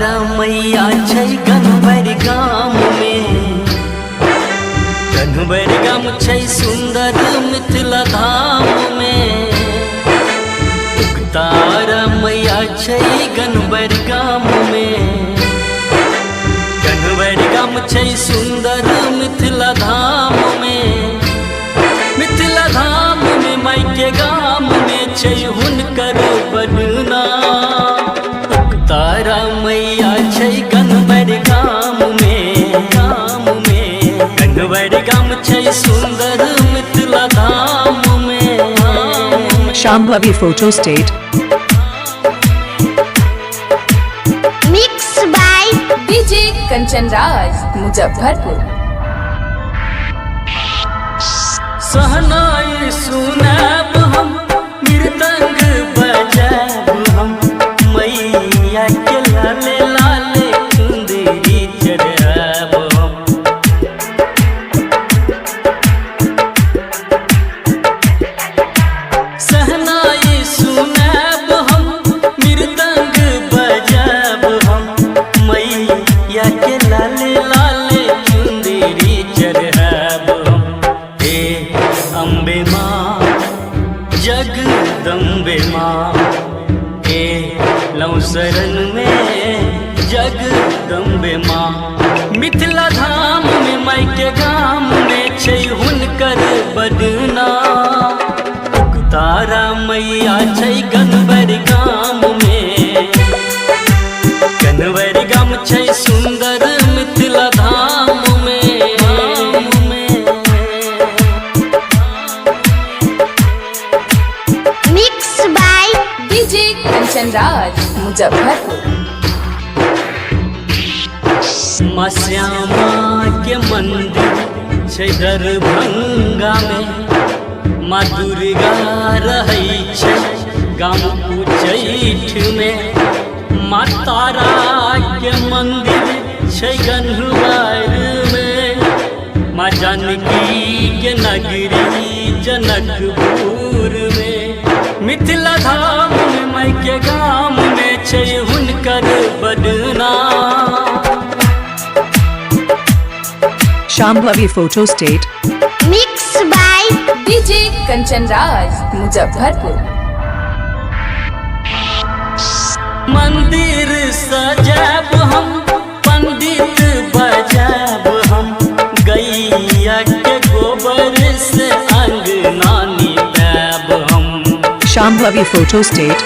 तारा मैया छै गनबर गाम में, गनबर गाम छै सुंदर मिथिला धाम में। तारा मैया छै गनबर गाम में, गनबर गाम छै सुंदर मिथिला धाम में। मिथिला धाम में माई के गाम में छै हुनकर बदना। तारा मैया छै गनबर गाम में, गनबर गाम छै सुंदर मिथिला धाम में। Shambhavi Photo State. Mixed by DJ Kanchan Raj, Muzaffarpur. सहनाई सुनाब हम, मृदंग बजाब हम, मैया के लाले लाले चुंदरी चढ़ाब हम। सहनाई सुनाब हम, मृदंग बजाब हम, मैया के लाले लाले चुंदरी चढ़ाब हम। हे अम्बे माँ जगदम्बे माँ, हे लौ शरण में जगदम्बे माँ। मिथिला धाम में माई के गाम में छै हुनकर बदना। तारा मैया छै गनबर गाम में, गनबर गाम छै सुंदर मिथिला धाम में। Mixed by DJ Kanchan Raj, Muzaffarpur. माँ श्यामा के मंदिर छै दरभंगा में, माँ दुर्गा रहै छै गाम उच्चैठ में। माँ तारा के मंदिर छै गन्हवार में, माँ जानकी के नगरी जनकपुर में। मिथिला धाम में माई के गाम में छै हुनकर बदना। Shambhavi Photo State. Mixed by DJ Kanchan Raj, Muzaffarpur. मंदिर सजाब हम, पंडित बजाब हम, गैया के गोबर से अंगना निपाब हम। Shambhavi Photo State.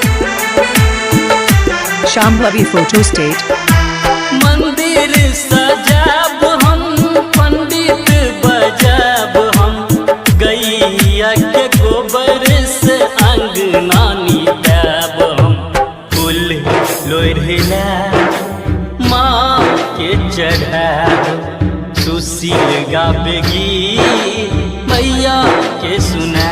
Shambhavi Photo State. मंदिर सजाब हम, पंडित बजाब हम, गैया के गोबर से अंगना निपाब हम। फूल लोढ़ला माँ के चढ़ाब, सुशील गावे गीत मैया के सुना।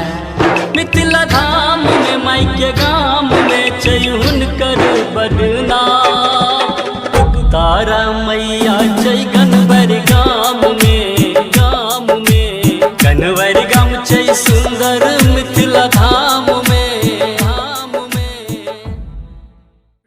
मिथिला धाम में माई के गाम में छै हुनकर बदना। तारा मैया छै